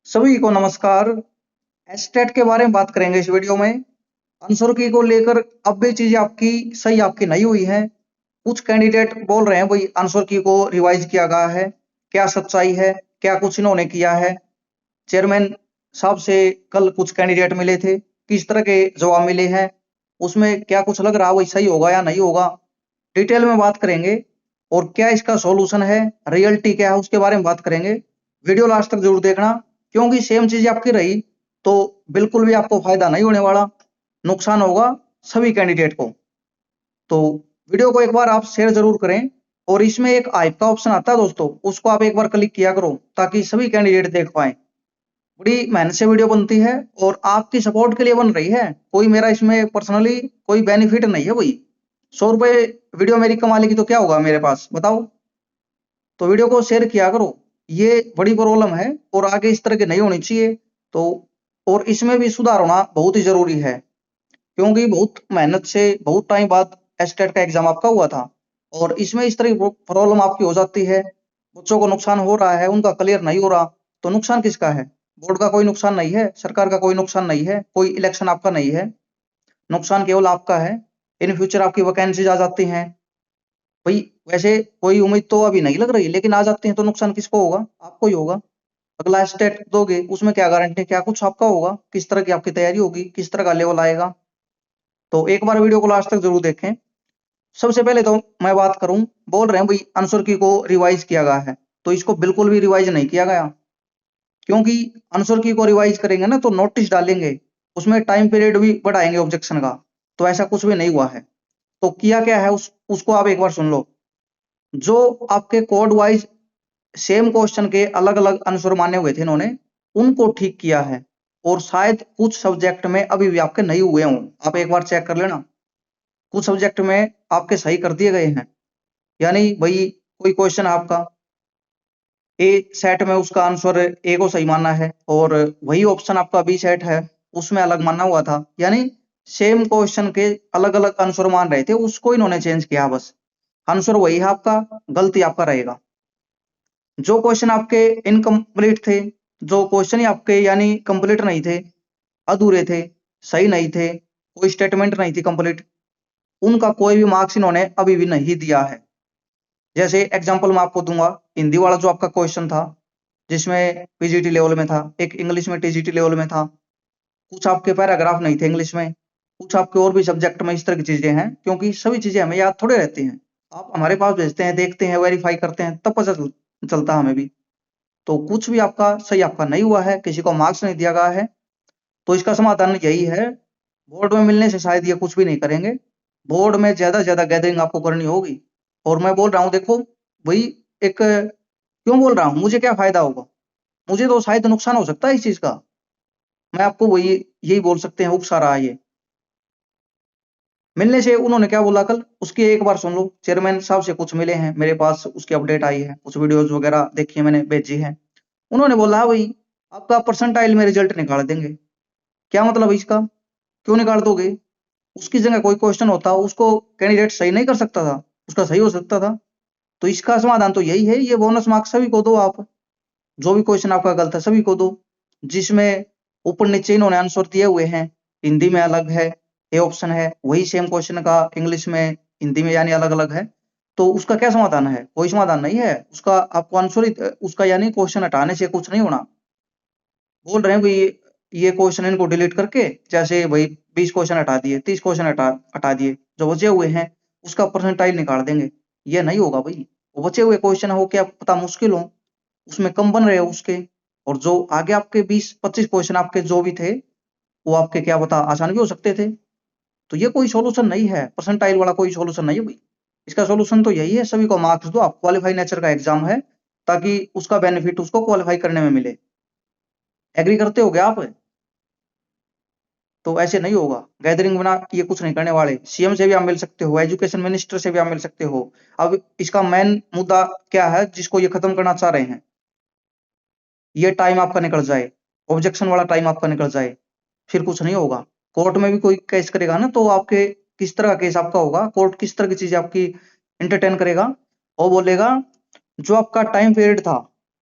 सभी को नमस्कार। एस्टेट के बारे में बात करेंगे इस वीडियो में। आंसर की को लेकर अब भी चीजें आपकी सही आपकी नहीं हुई है। कुछ कैंडिडेट बोल रहे हैं भाई आंसर की को रिवाइज किया गया है। क्या सच्चाई है? क्या कुछ इन्होंने किया है? चेयरमैन साहब से कल कुछ कैंडिडेट मिले थे, किस तरह के जवाब मिले हैं? उसमें क्या कुछ लग रहा है वही सही होगा या नहीं होगा? डिटेल में बात करेंगे। और क्या इसका सॉल्यूशन है, रियलिटी क्या है, उसके बारे में बात करेंगे। वीडियो लास्ट तक जरूर देखना, क्योंकि सेम चीज आपकी रही तो बिल्कुल भी आपको फायदा नहीं होने वाला, नुकसान होगा सभी कैंडिडेट को। तो वीडियो को एक बार आप शेयर जरूर करें। और इसमें एक हाइप का ऑप्शन आता है दोस्तों, उसको आप एक बार क्लिक किया करो ताकि सभी कैंडिडेट देख पाए। बड़ी मेहनत से वीडियो बनती है और आपकी सपोर्ट के लिए बन रही है। कोई मेरा इसमें पर्सनली कोई बेनिफिट नहीं है भाई। 100 रुपए वीडियो मेरी कमा लेगी तो क्या होगा मेरे पास, बताओ। तो वीडियो को शेयर किया करो। ये बड़ी प्रॉब्लम है और आगे इस तरह की नहीं होनी चाहिए। तो और इसमें भी सुधार होना बहुत ही जरूरी है, क्योंकि बहुत मेहनत से बहुत टाइम बाद एस्टेट का एग्जाम आपका हुआ था। और इसमें इस तरह की प्रॉब्लम आपकी हो जाती है, बच्चों को नुकसान हो रहा है, उनका क्लियर नहीं हो रहा। तो नुकसान किसका है? बोर्ड का कोई नुकसान नहीं है, सरकार का कोई नुकसान नहीं है, कोई इलेक्शन आपका नहीं है। नुकसान केवल आपका है। इन फ्यूचर आपकी वैकेंसीज आ जाती हैं भाई। वैसे कोई उम्मीद तो अभी नहीं लग रही, लेकिन आ जाती है तो नुकसान किसको होगा? आपको ही होगा। अगला स्टेट दोगे उसमें क्या गारंटी, क्या कुछ आपका होगा? किस तरह की आपकी तैयारी होगी, किस तरह का लेवल आएगा? तो एक बार वीडियो को लास्ट तक जरूर देखें। सबसे पहले तो मैं बात करूं, बोल रहे हैं भाई आंसर की को रिवाइज किया गया है। तो इसको बिल्कुल भी रिवाइज नहीं किया गया, क्योंकि आंसर की को रिवाइज करेंगे ना तो नोटिस डालेंगे, उसमें टाइम पीरियड भी बढ़ाएंगे ऑब्जेक्शन का। तो ऐसा कुछ भी नहीं हुआ है। तो किया क्या है उसको आप एक बार सुन लो। जो आपके कोड वाइज सेम क्वेश्चन के अलग अलग आंसर माने हुए थे इन्होंने, उनको ठीक किया है। और शायद कुछ सब्जेक्ट में अभी भी आपके नहीं हुए हों, आप एक बार चेक कर लेना। कुछ सब्जेक्ट में आपके सही कर दिए गए हैं। यानी भाई कोई क्वेश्चन आपका ए सेट में उसका आंसर ए को सही मानना है, और वही ऑप्शन आपका बी सेट है उसमें अलग माना हुआ था। यानी सेम क्वेश्चन के अलग अलग आंसर मान रहे थे, उसको इन्होंने चेंज किया बस। आंसर वही है आपका, गलती आपका रहेगा। जो क्वेश्चन आपके इनकम्प्लीट थे, जो क्वेश्चन ही आपके यानी कंप्लीट नहीं थे, अधूरे थे, सही नहीं थे, कोई स्टेटमेंट नहीं थी कंप्लीट, उनका कोई भी मार्क्स इन्होंने अभी भी नहीं दिया है। जैसे एग्जांपल मैं आपको दूंगा। हिंदी वाला जो आपका क्वेश्चन था, जिसमें पीजीटी लेवल में था, एक इंग्लिश में टीजीटी लेवल में था, कुछ आपके पैराग्राफ नहीं थे इंग्लिश में, कुछ आपके और भी सब्जेक्ट में इस तरह की चीजें हैं, क्योंकि सभी चीजें हमें याद थोड़े रहती हैं। आप हमारे पास भेजते हैं, देखते हैं, वेरीफाई करते हैं, तब पता चलता है हमें भी। तो कुछ भी आपका सही आपका नहीं हुआ है, किसी को मार्क्स नहीं दिया गया है। तो इसका समाधान यही है, बोर्ड में मिलने से शायद ये कुछ भी नहीं करेंगे। बोर्ड में ज्यादा से ज्यादा गैदरिंग आपको करनी होगी। और मैं बोल रहा हूँ देखो भाई, एक क्यों बोल रहा हूँ, मुझे क्या फायदा होगा? मुझे तो शायद नुकसान हो सकता है इस चीज का। मैं आपको वही यही बोल सकते हैं, उकसा रहा है ये। मिलने से उन्होंने क्या बोला कल, उसकी एक बार सुन लो। चेयरमैन साहब से कुछ मिले हैं मेरे पास, उसकी अपडेट आई है, कुछ वीडियोज वगैरह देखी है मैंने, भेजी है। उन्होंने बोला भाई आपका परसेंटाइल में रिजल्ट निकाल देंगे। क्या मतलब है इसका? क्यों निकाल दोगे? उसकी जगह कोई क्वेश्चन होता, उसको कैंडिडेट सही नहीं कर सकता था, उसका सही हो सकता था। तो इसका समाधान तो यही है, ये बोनस मार्क्स सभी को दो आप। जो भी क्वेश्चन आपका गलत है सभी को दो। जिसमें ऊपर नीचे इन्होंने आंसर दिए हुए हैं, हिंदी में अलग है, ए ऑप्शन है, वही सेम क्वेश्चन का इंग्लिश में हिंदी में यानी अलग अलग है। तो उसका क्या समाधान है? कोई समाधान नहीं है उसका। आपको आंसर उसका यानी क्वेश्चन हटाने से कुछ नहीं होना। बोल रहे हैं भाई ये क्वेश्चन इनको डिलीट करके, जैसे भाई 20 क्वेश्चन हटा दिए, 30 क्वेश्चन हटा हटा दिए, जो बचे हुए हैं उसका परसेंटाइल निकाल देंगे। ये नहीं होगा भाई। वो बचे हुए क्वेश्चन हो क्या पता मुश्किल हो, उसमें कम बन रहे हो उसके। और जो आगे आपके 20-25 क्वेश्चन आपके जो भी थे, वो आपके क्या पता आसान भी हो सकते थे। तो ये कोई सॉल्यूशन नहीं है, परसेंटाइल वाला कोई सॉल्यूशन नहीं है भाई। इसका सॉल्यूशन तो यही है, सभी को मार्क्स दो आप, क्वालिफाई नेचर का एग्जाम है, ताकि उसका बेनिफिट उसको क्वालिफाई करने में मिले। एग्री करते हो क्या आप? तो ऐसे नहीं होगा। गैदरिंग बना ये कुछ नहीं करने वाले। सीएम से भी आप मिल सकते हो, एजुकेशन मिनिस्टर से भी आप मिल सकते हो। अब इसका मेन मुद्दा क्या है जिसको ये खत्म करना चाह रहे हैं? ये टाइम आपका निकल जाए, ऑब्जेक्शन वाला टाइम आपका निकल जाए, फिर कुछ नहीं होगा। कोर्ट में भी कोई केस करेगा ना तो आपके किस तरह का केस आपका होगा, कोर्ट किस तरह की चीजें आपकी एंटरटेन करेगा। वो बोलेगा जो आपका टाइम पीरियड था,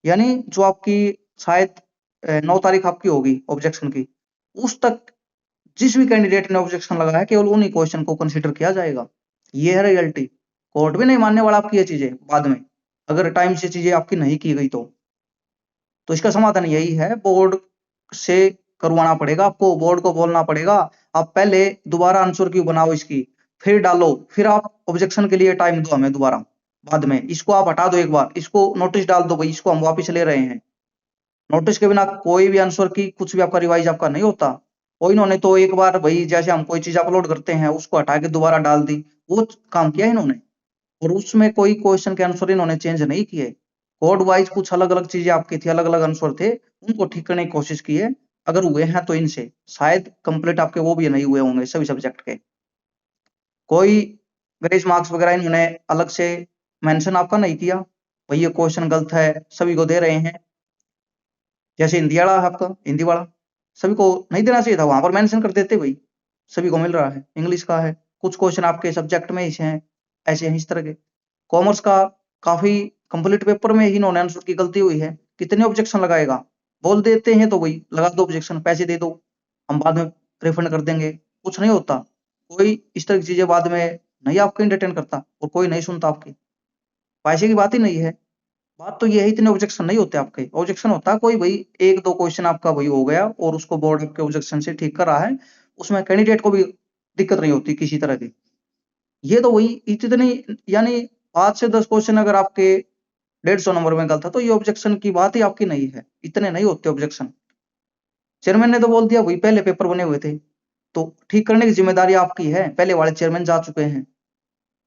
यानी जो आपकी शायद 9 तारीख आपकी होगी ऑब्जेक्शन की, उस तक जिस भी कैंडिडेट ने ऑब्जेक्शन लगाया केवल उन्हीं क्वेश्चन को कंसीडर किया जाएगा। ये है रियलिटी। कोर्ट भी नहीं मानने वाला आपकी ये चीजें बाद में, अगर टाइम से चीजें आपकी नहीं की गई तो इसका समाधान यही है, बोर्ड से करवाना पड़ेगा आपको, बोर्ड को बोलना पड़ेगा आप पहले दोबारा आंसर क्यों बनाओ इसकी, फिर डालो, फिर आप ऑब्जेक्शन के लिए टाइम दो हमें दोबारा, बाद में इसको आप हटा दो, एक बार इसको नोटिस डाल दो भाई इसको हम वापस ले रहे हैं। नोटिस के बिना कोई भी आंसर की कुछ भी आपका रिवाइज आपका नहीं होता। और इन्होंने तो एक बार भाई जैसे हम कोई चीज अपलोड करते हैं उसको हटा के दोबारा डाल दी, वो काम किया इन्होंने, और उसमें कोई क्वेश्चन के आंसर इन्होंने चेंज नहीं किए। कोड वाइज कुछ अलग अलग चीजें आपकी थी, अलग अलग आंसर थे, उनको ठीक करने की कोशिश की है। अगर हुए हैं तो इनसे शायद कंप्लीट आपके वो भी नहीं हुए होंगे सभी सब्जेक्ट के। कोई ग्रेस मार्क्स वगैरह इन्होंने अलग से मेंशन आपका नहीं किया भाई ये क्वेश्चन गलत है, सभी को दे रहे हैं। जैसे हिंदी वाला है आपका, हिंदी वाला सभी को नहीं देना चाहिए था, वहां पर मेंशन कर देते भाई सभी को मिल रहा है। इंग्लिश का है, कुछ क्वेश्चन आपके सब्जेक्ट में ऐसे हैं, ऐसे हैं इस तरह के। कॉमर्स का काफी कंप्लीट पेपर में ही इन्होंने आंसर की गलती हुई है, कितने ऑब्जेक्शन लगाएगा, बोल देते हैं तो वही लगा दो ऑब्जेक्शन, पैसे दे दो, हम बाद में रिफंड कर देंगे, कुछ नहीं होता। कोई इस तरह की चीजें बाद में नहीं आपको इंटरटेन करता और कोई नहीं सुनता आपकी, पैसे की बात ही नहीं है। बात तो ये है इतने ऑब्जेक्शन नहीं होते आपके, ऑब्जेक्शन होता है कोई भाई एक दो क्वेश्चन आपका वही हो गया और उसको बोर्ड के ऑब्जेक्शन से ठीक कर रहा है, उसमें कैंडिडेट को भी दिक्कत नहीं होती किसी तरह की। ये तो वही इतनी, यानी 5 से 10 क्वेश्चन अगर आपके 150 नंबर में गलत था तो ये ऑब्जेक्शन की बात ही आपकी नहीं है, इतने नहीं होते ऑब्जेक्शन। चेयरमैन ने तो बोल दिया वही पहले पेपर बने हुए थे, तो ठीक करने की जिम्मेदारी आपकी है, पहले वाले चेयरमैन जा चुके हैं,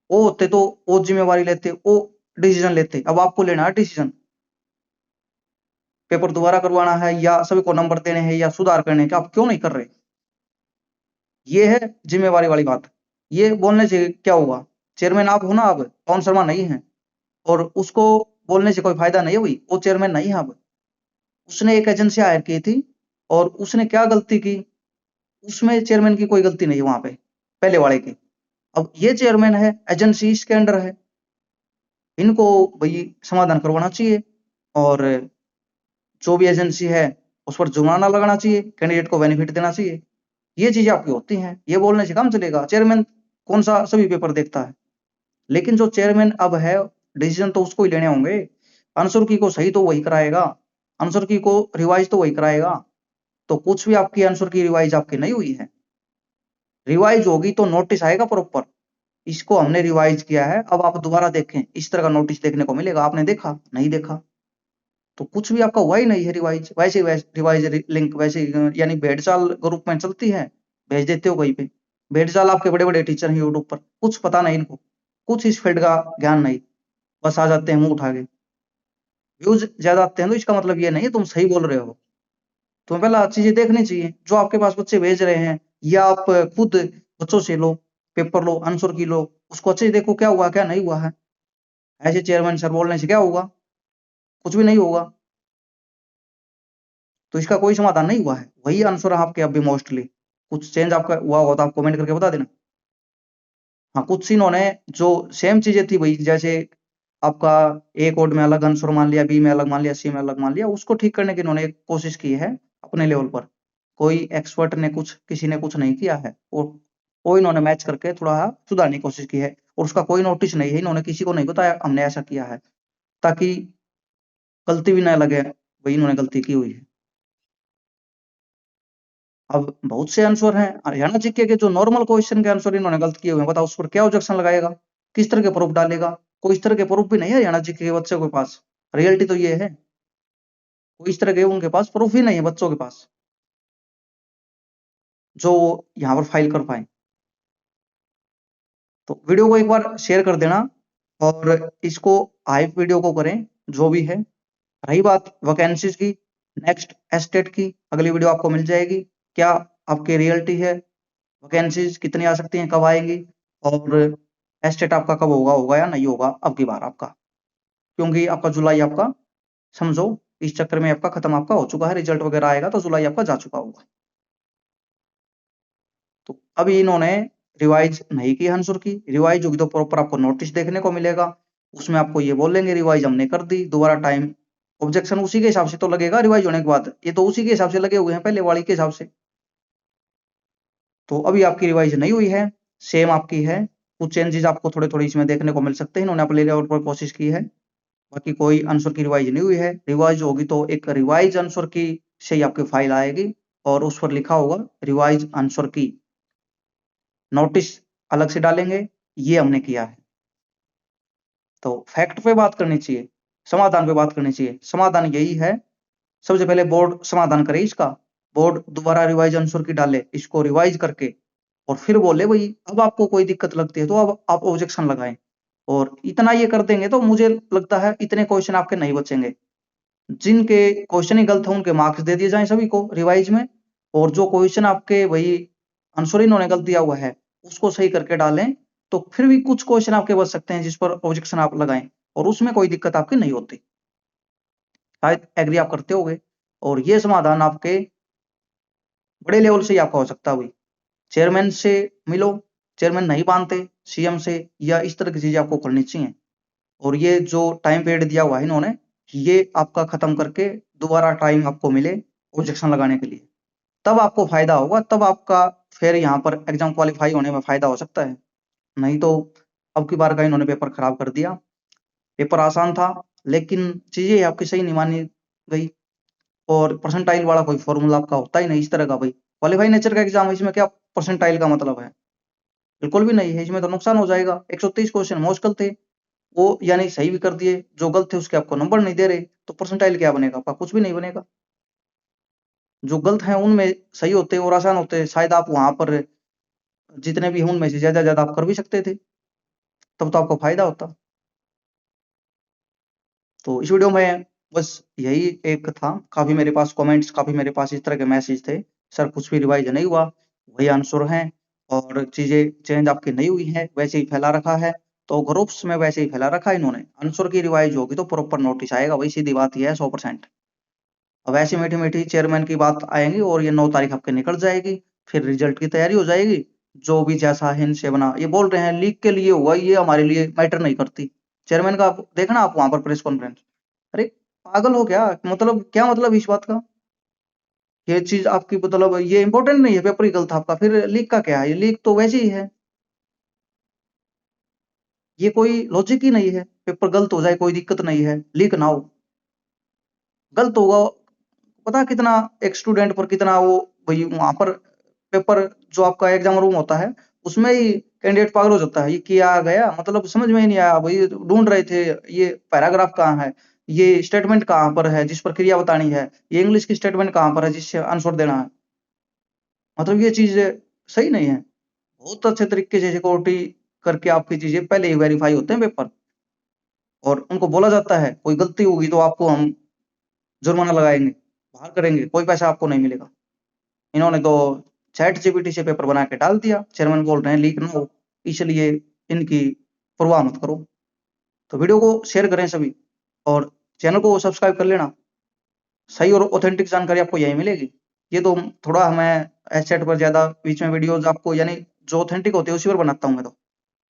वो होते तो वो जिम्मेवारी लेते, वो डिसीजन लेते, अब आपको लेना है डिसीजन, पेपर दोबारा करवाना है या सभी को नंबर देने हैं या सुधार करने के, आप क्यों नहीं कर रहे। ये है जिम्मेवारी वाली बात। ये बोलने से क्या होगा, चेयरमैन आप हो ना, अब पवन शर्मा नहीं है, और उसको बोलने से कोई फायदा नहीं है भाई, वो चेयरमैन नहीं है अब। उसने एक एजेंसी हायर की थी और उसने क्या गलती की, उसमें चेयरमैन की कोई गलती नहीं है वहां पे, पहले वाले की। अब ये चेयरमैन है, एजेंसी इसके अंडर है, इनको भाई समाधान करवाना चाहिए, और जो भी एजेंसी है उस पर जुर्माना लगाना चाहिए, कैंडिडेट को बेनिफिट देना चाहिए। ये चीजें आपकी होती हैं, ये बोलने से काम चलेगा, चेयरमैन कौन सा सभी पेपर देखता है। लेकिन जो चेयरमैन अब है, डिसीजन तो उसको ही लेने होंगे, आंसर की को सही तो वही कराएगा, आंसर की को रिवाइज तो वही कराएगा। तो कुछ भी आपकी आंसर की रिवाइज आपकी नहीं हुई है, रिवाइज होगी तो नोटिस आएगा प्रॉपर, इसको हमने रिवाइज किया है, अब आप दोबारा देखें, इस तरह का नोटिस देखने को मिलेगा। आपने देखा नहीं देखा, तो कुछ भी आपका हुआ ही नहीं है रिवाइज, वैसे वैसे रिवाइज लिंक वैसे यानी भेड़चाल ग्रुप में चलती है, भेज देते हो कहीं पे। भेड़चाल आपके बड़े बड़े टीचर हैं यूट्यूब पर, कुछ पता नहीं इनको, कुछ इस फील्ड का ज्ञान नहीं, बस आ जाते हैं मुंह उठा के। व्यूज ज्यादा आते हैं तो इसका मतलब ये नहीं है तुम सही बोल रहे हो, तुम्हें पहला चीजें देखनी चाहिए जो आपके पास बच्चे भेज रहे हैं, या आप खुद बच्चों से लो, पेपर लो, आंसर की लो, उसको अच्छे से देखो क्या हुआ क्या नहीं हुआ है। ऐसे चेयरमैन सर बोलने से क्या होगा, कुछ भी नहीं होगा। तो इसका कोई समाधान नहीं हुआ है, वही आंसर है आपके अभी मोस्टली, कुछ चेंज आपका हुआ होगा तो आप कमेंट करके बता देना। हाँ, कुछ इन्होंने जो सेम चीजें थी वही, जैसे आपका ए कोड में अलग आंसर मान लिया, बी में अलग मान लिया, सी में अलग मान लिया, उसको ठीक करने की इन्होंने कोशिश की है अपने लेवल पर। कोई एक्सपर्ट ने कुछ, किसी ने कुछ नहीं किया है, वो इन्होंने मैच करके थोड़ा सुधारने की कोशिश की है, और उसका कोई नोटिस नहीं है, इन्होंने किसी को नहीं बताया हमने ऐसा किया है, ताकि गलती भी ना लगे वही इन्होंने गलती की हुई है। अब बहुत से आंसर हैं हरियाणा जीके के, जो नॉर्मल क्वेश्चन के आंसर इन्होंने गलत किए हुए हैं, बताओ उस पर क्या ऑब्जेक्शन लगाएगा, किस तरह के प्रूफ डालेगा। कोई इस तरह के प्रूफ भी नहीं है हरियाणा जीके के बच्चों के पास, रियलिटी तो ये है, कोई इस तरह के उनके पास प्रूफ ही नहीं है बच्चों के पास जो यहाँ पर फाइल कर पाए। तो वीडियो को एक बार शेयर कर देना, और इसको हाइप वीडियो को करें जो भी है। रही बात वैकेंसीज की, नेक्स्ट एस्टेट की अगली वीडियो आपको मिल जाएगी, क्या आपकी रियलिटी है, वैकेंसीज कितनी आ सकती हैं, कब आएंगी, और एस्टेट आपका कब होगा या नहीं होगा अब की बार आपका, क्योंकि आपका जुलाई आपका समझो इस चक्कर में आपका खत्म आपका हो चुका है, रिजल्ट वगैरह आएगा तो जुलाई आपका जा चुका होगा। तो अभी इन्होंने रिवाइज नहीं की आंसर की, रिवाइज होगी तो प्रॉपर आपको नोटिस देखने को मिलेगा, उसमें आपको ये बोलेंगे रिवाइज हमने कर दी, दोबारा टाइम ऑब्जेक्शन उसी के हिसाब से तो लगेगा रिवाइज होने के बाद, ये तो उसी के हिसाब से लगे हुए हैं पहले वाली के हिसाब से। तो अभी आपकी रिवाइज नहीं हुई है, सेम आपकी है। कुछ चेंजेस आपको थोड़े थोड़े इसमें देखने को मिल सकते हैं, इन्होंने अपने लेवल पर कोशिश की है। बाकी कोई आंसर की रिवाइज नहीं हुई है। रिवाइज होगी तो एक रिवाइज आंसर की से ही आपकी फाइल आएगी और उस पर लिखा होगा रिवाइज आंसर की। नोटिस अलग से डालेंगे, ये हमने किया है। तो फैक्ट पे बात करनी चाहिए, समाधान पे बात करनी चाहिए। समाधान यही है, सबसे पहले बोर्ड समाधान करे इसका, बोर्ड दोबारा रिवाइज आंसर की डाले, इसको रिवाइज करके और फिर बोले भाई अब आपको कोई दिक्कत लगती है तो अब आप ऑब्जेक्शन लगाएं। और इतना ये कर देंगे तो मुझे लगता है इतने क्वेश्चन आपके नहीं बचेंगे। जिनके क्वेश्चन ही गलत है उनके मार्क्स दे दिए जाएं सभी को रिवाइज में, और जो क्वेश्चन आपके भाई आंसर इन्होंने गलत दिया हुआ है उसको सही करके डालें, तो फिर भी कुछ क्वेश्चन आपके बच सकते हैं जिस पर ऑब्जेक्शन आप लगाएं और उसमें कोई दिक्कत आपकी नहीं होती। शायद एग्री आप करते होगे। और ये समाधान आपके बड़े लेवल से ही आपका हो सकता है भाई। चेयरमैन से मिलो, चेयरमैन नहीं मानते सीएम से, या इस तरह की चीजें आपको करनी चाहिए। और ये जो टाइम पीरियड दिया हुआ है इन्होंने, ये आपका खत्म करके दोबारा टाइम आपको मिले ऑब्जेक्शन लगाने के लिए, तब आपको फायदा होगा, तब आपका फिर यहाँ पर एग्जाम क्वालिफाई होने में फायदा हो सकता है। नहीं तो अब की बार का इन्होंने पेपर खराब कर दिया। पेपर आसान था लेकिन चीजें आपकी सही नहीं मानी गई, और परसेंटाइल वाला कोई फॉर्मूला आपका होता ही नहीं इस तरह का भाई। क्वालिफाई नेचर का एग्जाम है, इसमें क्या परसेंटाइल का मतलब है? बिल्कुल भी नहीं है, इसमें तो नुकसान हो जाएगा। 130 क्वेश्चन मुश्किल थे, वो यानी सही भी कर दिए, जो गलत थे उसके आपको नंबर नहीं दे रहे, तो परसेंटाइल क्या बनेगा? आपका कुछ भी नहीं बनेगा। जो गलत है उनमें सही होते और आसान होते, शायद आप वहां पर जितने भी हैं उनमें से ज्यादा ज्यादा आप कर भी सकते थे, तब तो आपको फायदा होता। तो इस वीडियो में बस यही एक था। काफी मेरे पास कमेंट्स, काफी मेरे पास इस तरह के मैसेज थे, सर कुछ भी रिवाइज नहीं हुआ, वही आंसर है और चीजें चेंज आपकी नहीं हुई है, वैसे ही फैला रखा है। तो ग्रुप्स में वैसे ही फैला रखा है इन्होंने। आंसर की रिवाइज होगी तो प्रॉपर नोटिस आएगा, वही सीधी बात ही है 100%। अब ऐसी मीठी मीठी चेयरमैन की बात आएंगी और ये 9 तारीख आपके निकल जाएगी, फिर रिजल्ट की तैयारी हो जाएगी। जो भी जैसा है इनसे बना, ये बोल रहे हैं लीक के लिए हुआ, ये हमारे लिए मैटर नहीं करती। चेयरमैन का देखना आप वहां पर प्रेस कॉन्फ्रेंस। अरे पागल हो क्या? मतलब क्या मतलब इस बात का? ये चीज आपकी मतलब ये इंपॉर्टेंट नहीं है, पेपर ही गलत था आपका, फिर लीक का क्या है? ये लीक तो वैसे ही है, ये कोई लॉजिक ही नहीं है। पेपर गलत हो जाए कोई दिक्कत नहीं है, लीक ना हो। गलत होगा, पता कितना एक स्टूडेंट पर कितना वो, भाई वहां पर पेपर जो आपका एग्जाम रूम होता है उसमें ही कैंडिडेट पागल हो जाता है। ये किया गया मतलब समझ में ही नहीं आया भाई, ढूंढ रहे थे ये पैराग्राफ कहाँ है, ये स्टेटमेंट कहाँ पर है जिस पर क्रिया बतानी है, ये इंग्लिश की स्टेटमेंट कहाँ पर है जिससे आंसर देना है। मतलब ये चीज सही नहीं है। बहुत अच्छे तरीके से सिक्योरिटी करके आपकी चीजें पहले ही वेरीफाई होते हैं पेपर, और उनको बोला जाता है कोई गलती होगी तो आपको हम जुर्माना लगाएंगे, बाहर करेंगे, कोई पैसा आपको नहीं मिलेगा। इन्होंने तो चैट जीपीटी से पेपर बना के डाल दिया, चेयरमैन बोल रहे हैं लीक ना हो, इसलिए इनकी परवाह मत करो। तो वीडियो को शेयर करें सभी, और चैनल को सब्सक्राइब कर लेना। सही और ऑथेंटिक जानकारी आपको यही मिलेगी। ये तो थोड़ा हमें एचचैट पर ज्यादा बीच में वीडियोज आपको यानी जो ऑथेंटिक होते हैं उसी पर बनाता हूँ मैं तो,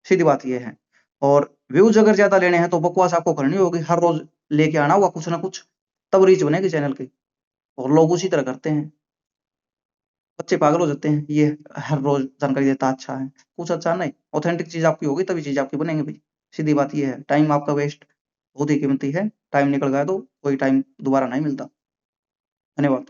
सीधी बात ये है। और व्यूज अगर ज्यादा लेने हैं तो बकवास आपको करनी होगी, हर रोज लेके आना होगा कुछ ना कुछ, तब रीच बनेगी चैनल की। और लोग उसी तरह करते हैं, बच्चे पागल हो जाते हैं, ये हर रोज जानकारी देता अच्छा है, कुछ अच्छा नहीं। ऑथेंटिक चीज आपकी होगी तभी चीज आपकी बनेगी भाई, सीधी बात ये है। टाइम आपका वेस्ट बहुत ही कीमती है, टाइम निकल गया तो कोई टाइम दोबारा नहीं मिलता। धन्यवाद।